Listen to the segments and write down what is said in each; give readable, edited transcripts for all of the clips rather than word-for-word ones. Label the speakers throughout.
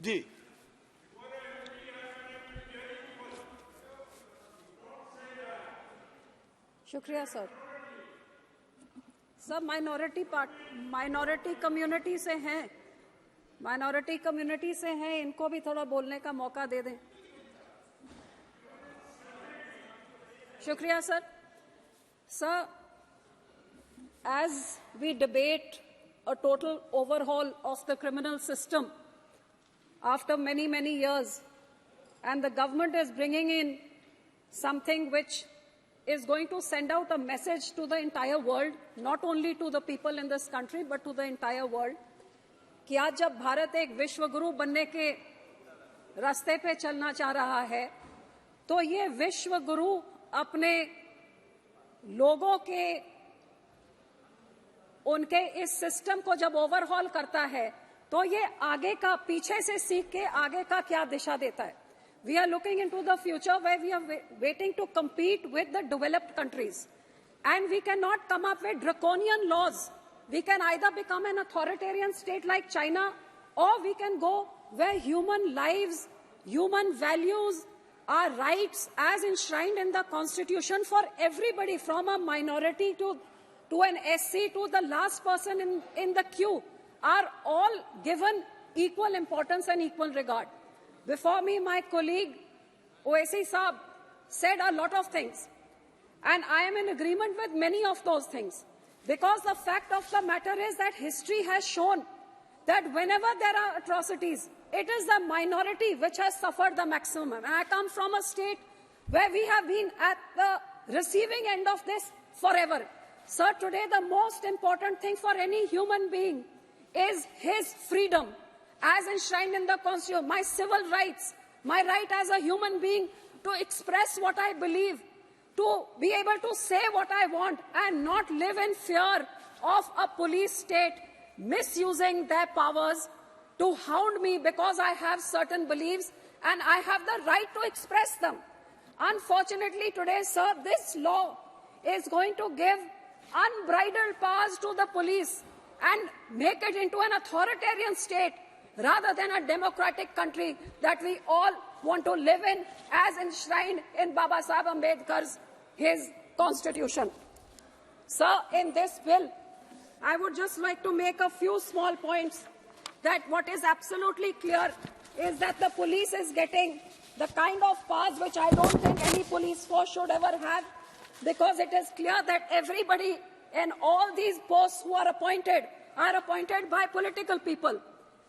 Speaker 1: जी
Speaker 2: शुक्रिया सर। सब minority community से हैं, इनको भी थोड़ा बोलने का मौका दे दें। शुक्रिया sir. Sir, as we debate a total overhaul of the criminal system after many, many years, and the government is bringing in something which is going to send out a message to the entire world, not only to the people in this country, but to the entire world, कि आज जब भारत एक विश्व गुरु बनने के रास्ते पे चलना चाह रहा है, तो ये विश्व गुरु अपने लोगों के उनके इस सिस्टम को जब ओवरहॉल करता है, तो ये आगे का, पीछे से सीख के आगे का क्या दिशा देता है। We are looking into the future where we are waiting to compete with the developed countries. And we cannot come up with draconian laws. We can either become an authoritarian state like China, or we can go where human lives, human values, our rights as enshrined in the Constitution for everybody, from a minority to an SC to the last person in the queue, are all given equal importance and equal regard. Before me, my colleague Owaisi Saab said a lot of things, and I am in agreement with many of those things, because the fact of the matter is that history has shown that whenever there are atrocities, it is the minority which has suffered the maximum. And I come from a state where we have been at the receiving end of this forever. Sir, today the most important thing for any human being is his freedom, as enshrined in the Constitution, my civil rights, my right as a human being to express what I believe, to be able to say what I want, and not live in fear of a police state misusing their powers to hound me because I have certain beliefs and I have the right to express them. Unfortunately today, sir, this law is going to give unbridled powers to the police and make it into an authoritarian state rather than a democratic country that we all want to live in, as enshrined in Baba Saheb Ambedkar's his constitution. Sir, in this bill, I would just like to make a few small points. That what is absolutely clear is that the police is getting the kind of powers which I don't think any police force should ever have, because it is clear that everybody in all these posts who are appointed by political people.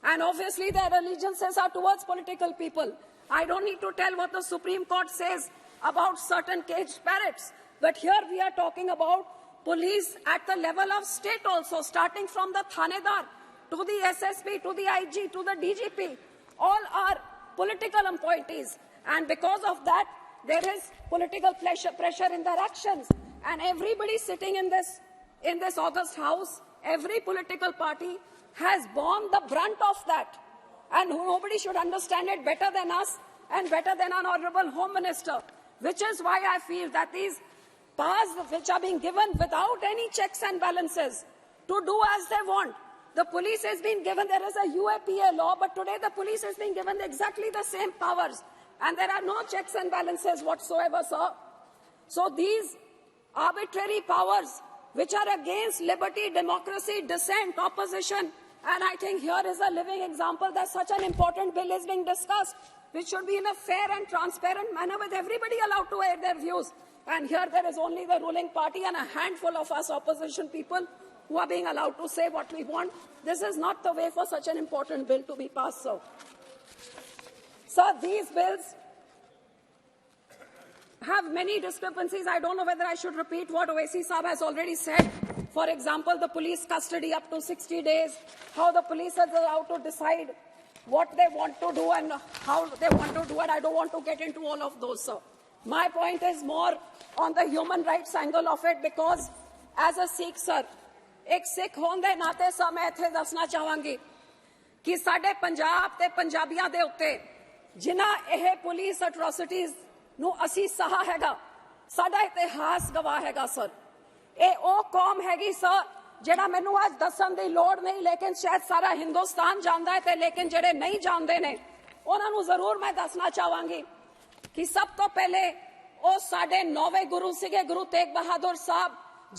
Speaker 2: And obviously their allegiances are towards political people. I don't need to tell what the Supreme Court says about certain caged parrots. But here we are talking about police at the level of state also, starting from the Thanedar to the SSP, to the IG, to the DGP. All are political appointees. And because of that, there is political pressure in their actions. And everybody sitting in this August House, every political party has borne the brunt of that. And nobody should understand it better than us and better than our Honorable Home Minister. Which is why I feel that these powers which are being given without any checks and balances to do as they want. The police has been given, there is a UAPA law, but today the police has been given exactly the same powers. And there are no checks and balances whatsoever, sir. So these arbitrary powers which are against liberty, democracy, dissent, opposition, and I think here is a living example that such an important bill is being discussed, which should be in a fair and transparent manner with everybody allowed to air their views. And here there is only the ruling party and a handful of us opposition people who are being allowed to say what we want. This is not the way for such an important bill to be passed, sir. Sir, these bills have many discrepancies. I don't know whether I should repeat what Owaisi Saab has already said. For example, the police custody up to 60 days, how the police is allowed to decide what they want to do and how they want to do it. I don't want to get into all of those, sir. My point is more on the human rights angle of it, because as a Sikh, sir, एक सिख होने के नाते sir मैं इत्थे दसना चाहांगी कि साडे पंजाब ते पंजाबियां दे उत्ते जिन्हां यह पुलिस अट्रोसिटीज़ नूं असीं सहा हैगा, साडा इतिहास गवाह हैगा सर। ये ओ कौम हैगी सर ਜਿਹੜਾ ਮੈਨੂੰ ਅੱਜ ਦੱਸਣ ਦੀ ਲੋੜ ਨਹੀਂ, ਲੇਕਿन शायद सारा हिंदुस्तान जानता है ते लेकिन ਜਿਹੜੇ नहीं जानते ने ਉਹਨਾਂ ਨੂੰ ਜ਼ਰੂਰ मैं दसना चाहांगी कि सब तो पहले ਉਹ ਸਾਡੇ 9वें गुरु ਸੀਗੇ गुरु तेग बहादुर साहब,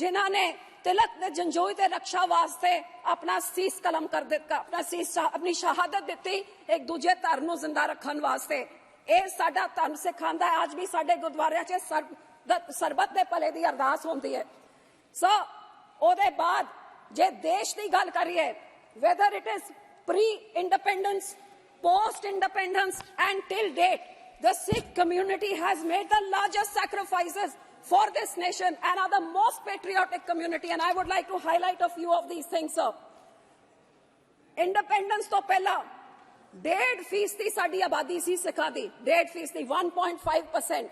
Speaker 2: जिन्हां ने तिलक ने जंजोई ते रक्षा वास्ते अपना सीस कलम कर दिता, अपनी शहादत दी एक दूजे धर्म नूं जिंदा रखण वास्ते। ਇਹ ਸਾਡਾ ਧਰਮ ਸਿਖਾਉਂਦਾ है। ਅੱਜ भी ਸਾਡੇ ਗੁਰਦੁਆਰਿਆਂ 'ਚ ਸਰਬੱਤ ਦੇ ਭਲੇ ਦੀ ਅਰਦਾਸ ਹੁੰਦੀ ਹੈ। ਸੋ ਉਹਦੇ ਬਾਅਦ ਜੇ ਦੇਸ਼ ਦੀ ਗੱਲ ਕਰੀਏ, whether it is pre-independence, post-independence and till date, the Sikh community has made the largest sacrifices for this nation and are the most patriotic community, and I would like to highlight a few of these things, sir. Independence to pehla 1.5% ਸਾਡੀ ਆਬਾਦੀ ਸੀ ਸਿੱਖਾਂ ਦੀ, 1.5%, 1.5%,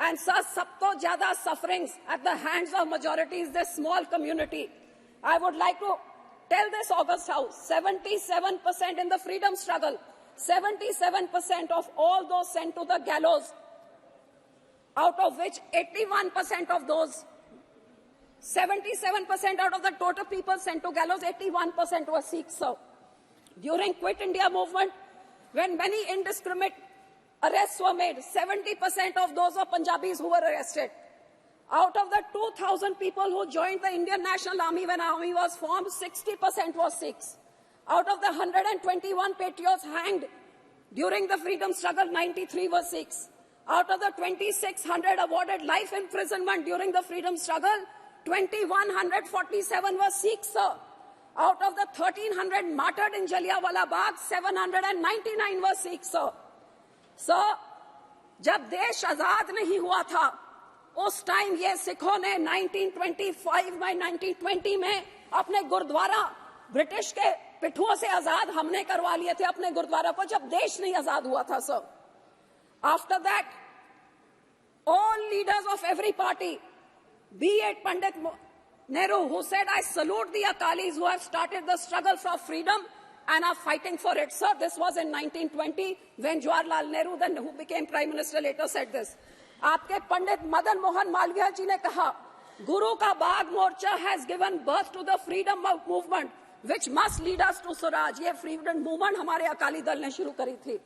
Speaker 2: and sir ਸਭ ਤੋਂ ਜ਼ਿਆਦਾ sufferings at the hands of majorities this small community. I would like to tell this August House, 77% in the freedom struggle, 77% of all those sent to the gallows, out of which 81% of those, 77% out of the total people sent to gallows, 81% were Sikhs, sir. During Quit India movement, when many indiscriminate arrests were made, 70% of those were Punjabis who were arrested. Out of the 2,000 people who joined the Indian National Army when army was formed, 60% were Sikhs. Out of the 121 patriots hanged during the freedom struggle, 93 were Sikhs. Out of the 2,600 awarded life imprisonment during the freedom struggle, 2,147 were Sikhs, sir. Out of the 1,300 martyred in Jallianwala Bagh, 799 were Sikhs, sir. So, जब देश आजाद नहीं हुआ था, उस time ये सिखों ने 1925 में 1920 में अपने गुरुद्वारा ब्रिटिश के पिट्ठुओं से आजाद हमने करवा लिए थे अपने गुरुद्वारा को, जब देश नहीं आजाद हुआ था, sir. After that, all leaders of every party, be it Pandit Nehru, who said, I salute the Akalis who have started the struggle for freedom and are fighting for it. Sir, this was in 1920 when Jawaharlal Nehru, then who became Prime Minister, later said this. आपके पंडित मदन मोहन मालवीय जी ने कहा, गुरु का बाग मोर्चा has given birth to the freedom movement which must lead us to Swaraj. ये freedom movement हमारे अकाली दल ने शुरू करी थी.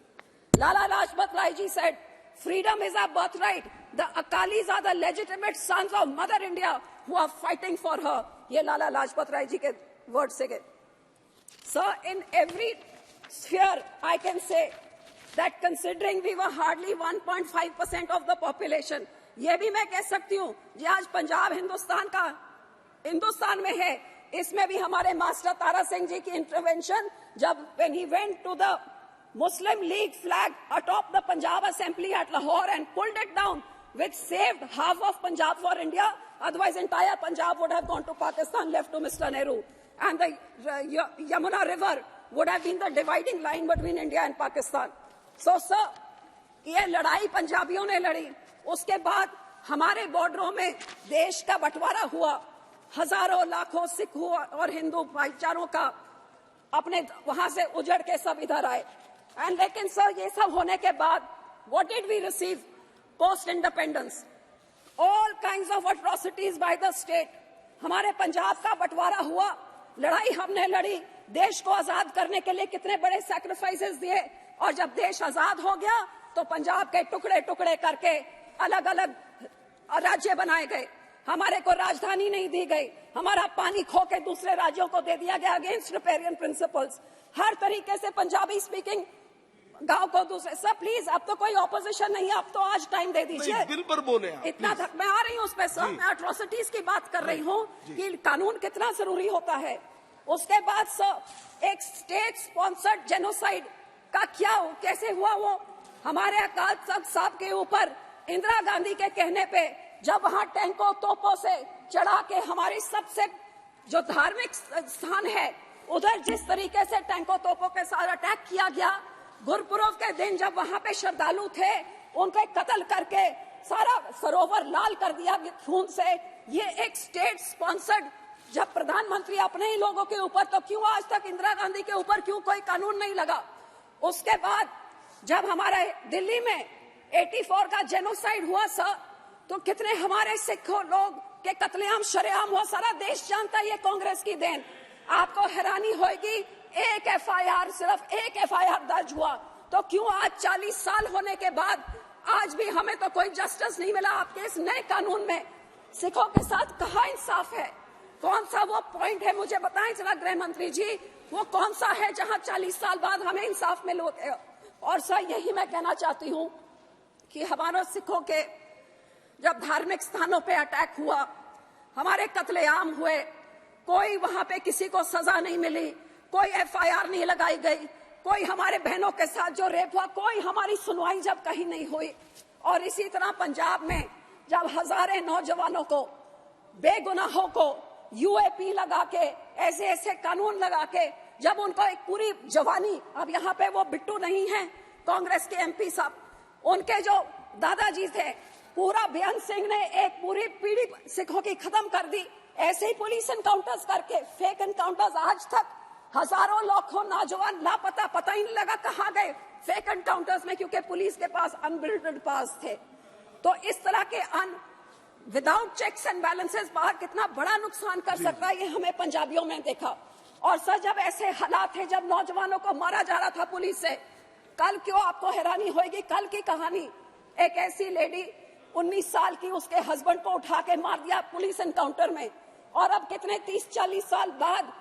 Speaker 2: Lala Lajpat Rai ji said, freedom is our birthright. The Akalis are the legitimate sons of Mother India who are fighting for her. ये Lala Lajpat Rai ji के words से गए. So in every sphere, I can say that considering we were hardly 1.5% of the population, ये भी मैं कह सकती हूँ, जी आज पंजाब हिंदुस्तान में है, इसमें भी हमारे मास्टर तारा सिंह जी की इंटरवेंशन, जब when he went to the Muslim League flag atop the Punjab Assembly at Lahore and pulled it down, which saved half of Punjab for India. Otherwise, entire Punjab would have gone to Pakistan, left to Mr. Nehru. And the Yamuna River would have been the dividing line between India and Pakistan. So, sir, ये लड़ाई पंजाबियों ने लड़ी. उसके बाद हमारे बॉर्डरों में देश का बंटवारा हुआ. हजारों लाखों सिख और हिंदू भाईचारों का अपने वहां से उजड़ के सब इधर आए. And लेकिन सर ये सब होने के बाद what did we receive post independence? All kinds of atrocities by the state. हमारे पंजाब का बंटवारा हुआ, लड़ाई हमने लड़ी, देश को आजाद करने के लिए कितने बड़े सैक्रिफाइसेस दिए, और जब देश आजाद हो गया तो पंजाब के टुकड़े टुकड़े करके अलग अलग राज्य बनाए गए. हमारे को राजधानी नहीं दी गई, हमारा पानी खो के दूसरे राज्यों को दे दिया गया अगेंस्ट रिपेरियन प्रिंसिपल्स. हर तरीके से पंजाबी स्पीकिंग गांव को दूसरे. सब प्लीज, अब तो कोई ऑपोजिशन नहीं है, अब तो आज टाइम दे दीजिए.
Speaker 1: बिल पर बोले
Speaker 2: इतना मैं आ रही हूँ उस पर सर, मैं एट्रोसिटीज की बात कर रही हूँ कि कानून कितना जरूरी होता है. उसके बाद सर एक स्टेट स्पॉन्सर्ड जेनोसाइड का क्या कैसे हुआ, वो हमारे अकाल तख्त साहब के ऊपर इंदिरा गांधी के कहने पे जब वहां टैंकों तोपों से चढ़ा के हमारी सबसे जो धार्मिक स्थान है उधर जिस तरीके से टैंकों तोपों के साथ अटैक किया गया, गुरपुरब के दिन जब वहां पे श्रद्धालु थे उनके कत्ल करके सारा सरोवर लाल कर दिया खून से. ये एक स्टेट स्पॉन्सर्ड, जब प्रधानमंत्री अपने ही लोगों के ऊपर, तो क्यों आज तक इंदिरा गांधी के ऊपर क्यों कोई कानून नहीं लगा? उसके बाद जब हमारे दिल्ली में 84 का जेनोसाइड हुआ सर, तो कितने हमारे सिख लोग के कत्लेआम शरेआम हुआ, सारा देश जानता है ये कांग्रेस की देन। आपको हैरानी होगी, एक एफआईआर, सिर्फ एक एफआईआर दर्ज हुआ, तो क्यों आज 40 साल होने के बाद आज भी हमें तो कोई जस्टिस नहीं मिला। आपके इस नए कानून में सिखों के साथ कहाँ इंसाफ है? कौन सा वो पॉइंट है, मुझे बताएं जरा गृह मंत्री जी, वो कौन सा है जहां 40 साल बाद हमें इंसाफ मिले? और सर यही मैं कहना चाहती हूं कि हमारे सिखों के जब धार्मिक स्थानों पे अटैक हुआ, हमारे कत्लेआम हुए, कोई वहां पे किसी को सजा नहीं मिली, कोई एफआईआर नहीं लगाई गई, कोई हमारे बहनों के साथ जो रेप हुआ कोई हमारी सुनवाई जब कहीं नहीं हुई। और इसी तरह पंजाब में जब हजारों नौजवानों को, बेगुनाहों को यूएपी लगा के, ऐसे ऐसे कानून लगा के, जब उनको एक पूरी जवानी, अब यहाँ पे वो बिट्टू नहीं है कांग्रेस के एमपी साहब, उनके जो दादाजी थे, पूरा बेअंत सिंह ने एक पूरी पीढ़ी सिखों की खत्म कर दी। ऐसे ही पुलिस एनकाउंटर्स करके, फेक एनकाउंटर्स, आज तक हजारों लाखों नौजवान लापता, पता ही नहीं लगा कहाँ गए फेक एनकाउंटर्स में, क्योंकि पुलिस के पास अनबिल्डेड पास थे। तो इस तरह के विदाउट चेक्स एंड बैलेंसेस बाहर कितना बड़ा नुकसान कर सकता है, ये हमें पंजाबियों में देखा। और सर जब ऐसे हालात थे, जब नौजवानों को मारा जा रहा था पुलिस से, कल क्यों आपको हैरानी होगी, कल की कहानी, एक ऐसी लेडी 19 साल की, उसके हस्बैंड को उठा के मार दिया पुलिस एनकाउंटर में। और अब कितने 30-40 साल बाद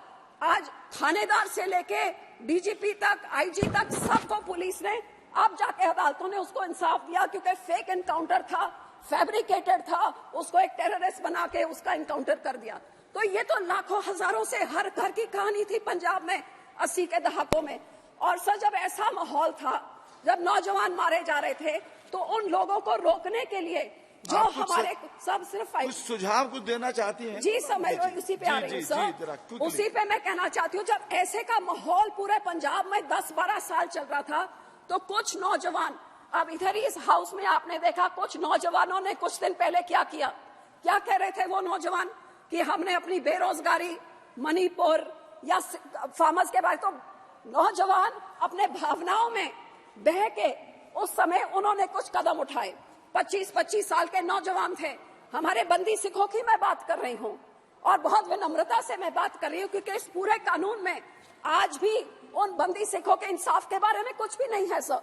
Speaker 2: आज थानेदार से लेके डीजीपी तक, आईजी तक, सबको पुलिस ने अब जाके अदालतों ने उसको इंसाफ दिया, क्योंकि फेक एनकाउंटर था, फैब्रिकेटेड था, उसको एक टेररिस्ट बना के उसका एनकाउंटर कर दिया। तो ये तो लाखों हजारों से हर घर की कहानी थी पंजाब में 80 के दहाकों में। और सर जब ऐसा माहौल था, जब नौजवान मारे जा रहे थे, तो उन लोगों को रोकने के लिए जो हमारे सब सिर्फ
Speaker 1: कुछ सुझाव कुछ देना चाहती हैं?
Speaker 2: जी सर, मैं उसी पे आ रही हूँ सर, उसी पे मैं कहना चाहती हूँ। जब ऐसे का माहौल पूरे पंजाब में 10-12 साल चल रहा था, तो कुछ नौजवान, अब इधर ही इस हाउस में आपने देखा, कुछ नौजवानों ने कुछ दिन पहले क्या किया, क्या कह रहे थे वो नौजवान कि हमने अपनी बेरोजगारी, मणिपुर या फार्मर्स के बारे, तो नौजवान अपने भावनाओं में बह के उस समय उन्होंने कुछ कदम उठाए। 25-25 साल के नौजवान थे, हमारे बंदी सिखों की मैं बात कर रही हूँ, और बहुत विनम्रता से मैं बात कर रही हूँ, क्योंकि इस पूरे कानून में आज भी उन बंदी सिखों के इंसाफ के बारे में कुछ भी नहीं है सर।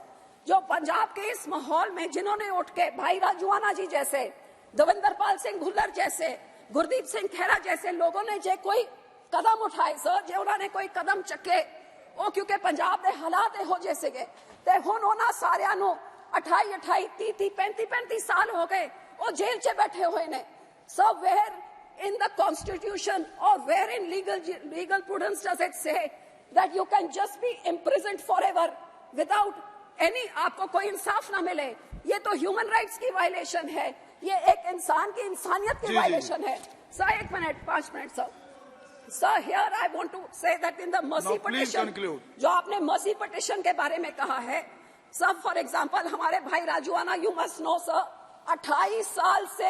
Speaker 2: जो पंजाब के इस माहौल में जिन्होंने उठ के, भाई राजूआना जी जैसे, दविंदर पाल सिंह भुल्लर जैसे, गुरदीप सिंह खेरा जैसे लोगों ने जो कोई कदम उठाए सर, जो उन्होंने कोई कदम चके, वो क्योंकि पंजाब के हालात हो जैसे गए, ते हुण उन्हां सारियां नूं 28-28, 30-30, 35-35 साल हो गए, वो जेल च बैठे हुए ने। So where in the constitution or where in legal prudence does it say that you can just be imprisoned forever without any, आपको कोई इंसाफ ना मिले? ये तो ह्यूमन राइट्स की वायलेशन है, ये एक इंसान की इंसानियत की वायलेशन है। Sir 1 minute, 5 minute sir. Sir, here I want to say that in the mercy petition, जो आपने mercy petition के बारे में कहा है, सर फॉर एग्जाम्पल हमारे भाई राजूआना, यू मस्ट नो सर, 28 साल से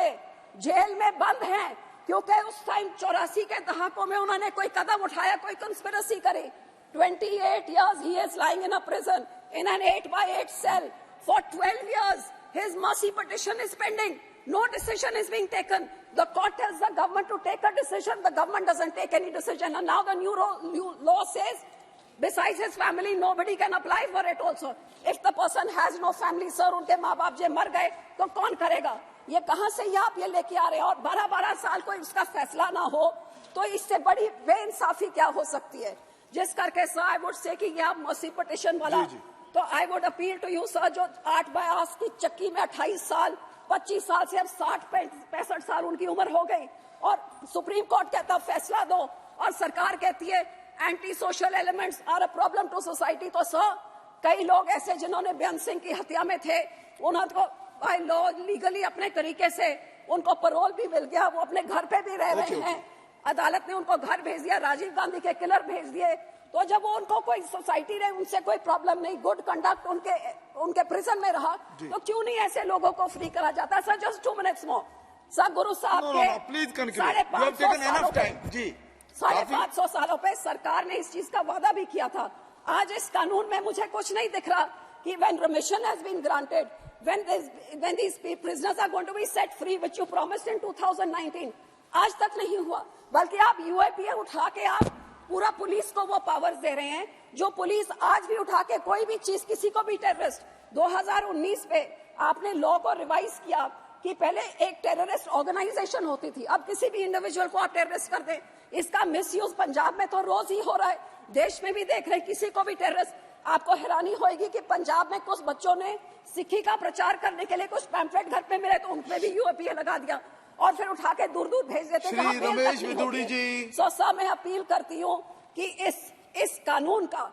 Speaker 2: जेल में बंद हैं, क्योंकि उस टाइम 84 के दहाकों में उन्होंने कोई कदम उठाया, कोई कंस्पिरेसी करी। 28 years he is lying in a prison in an 8x8 cell. For 12 years his mercy petition is pending. No decision is being taken. The court tells the government to take a decision. The government doesn't take any decision. And now the new law says, besides his family, nobody can apply for it also. If the person has no family, sir, उनके माँ बाप जे मर गए, तो कौन करेगा? ये कहाँ से आप ये लेके आ रहे हैं? और 12-12 साल कोई इसका फैसला ना हो, तो इससे बड़ी बेइंसाफी क्या हो सकती है? जिस करके सर आई वुड से कि ये आप मर्सी पिटिशन वाला, तो I would appeal to you sir, जो 8/8 की चक्की में 28 साल, 25 साल से अब 60-65 साल उनकी उम्र हो गई, और सुप्रीम कोर्ट कहता फैसला दो, और सरकार कहती है anti social elements are a problem to society. तो सर कई लोग ऐसे जिन्होंने बेअंत सिंह की हत्या में थे, उनको बाय लॉ लीगली अपने तरीके से उनको पैरोल भी मिल गया, वो अपने घर पे भी रह रहे हैं, अदालत ने उनको घर भेज दिया, राजीव गांधी के किलर भेज दिए। तो जब वो उनको कोई सोसाइटी ने उनसे कोई प्रॉब्लम नहीं, गुड कंडक्ट उनके प्रिजन में रहा, तो क्यों नहीं ऐसे लोगों को फ्री करा जाता? सर जस्ट 2 minutes मोर। सर गुरु साहब के 550 सालों पे सरकार ने इस चीज का वादा भी किया था। आज इस कानून में मुझे कुछ नहीं दिख रहा कि when remission has been granted, when these prisoners are going to be set free, which you promised in 2019, आज तक नहीं हुआ, बल्कि आप यूएपीए उठा के आप पूरा पुलिस को वो पावर्स दे रहे हैं, जो पुलिस आज भी उठा के कोई भी चीज किसी को भी टेररिस्ट 2019 पे आपने लॉ को रिवाइज किया कि पहले एक टेररिस्ट ऑर्गेनाइजेशन होती थी, अब किसी भी इंडिविजुअल को आप टेररिस्ट कर दें। इसका मिसयूज पंजाब में तो रोज ही हो रहा है, देश में भी देख रहे हैं, किसी को भी टेररिस्ट। आपको हैरानी होगी कि पंजाब में कुछ बच्चों ने सिक्खी का प्रचार करने के लिए कुछ पैम्फलेट घर पे मिले तो उनपे भी यूएपीए लगा दिया और फिर उठा के दूर दूर भेज देते।
Speaker 1: श्री रमेश विदुड़ी जी,
Speaker 2: सर मैं अपील करती हूँ कि इस कानून का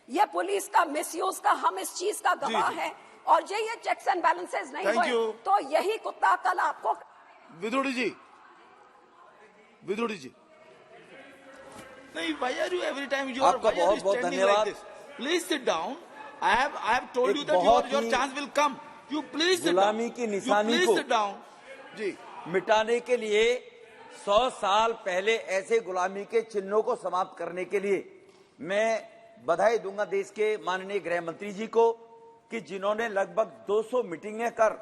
Speaker 2: ये पुलिस का मिसयूज का हम इस चीज का गवाह है, और ये चेक्स एंड बैलेंसेस नहीं हुए तो यही कुत्ता कल आपको।
Speaker 1: विदुड़ी जी, विदुड़ी जी, नहीं, why are you every time you are standing like this? Please sit down. I have told you that your chance will come. You please sit down.
Speaker 3: गुलामी की निशानी को
Speaker 1: sit down. जी,
Speaker 3: मिटाने के लिए 100 साल पहले ऐसे गुलामी के चिन्हों को समाप्त करने के लिए मैं बधाई दूंगा देश के माननीय गृह मंत्री जी को कि जिन्होंने लगभग 200 मीटिंगें कर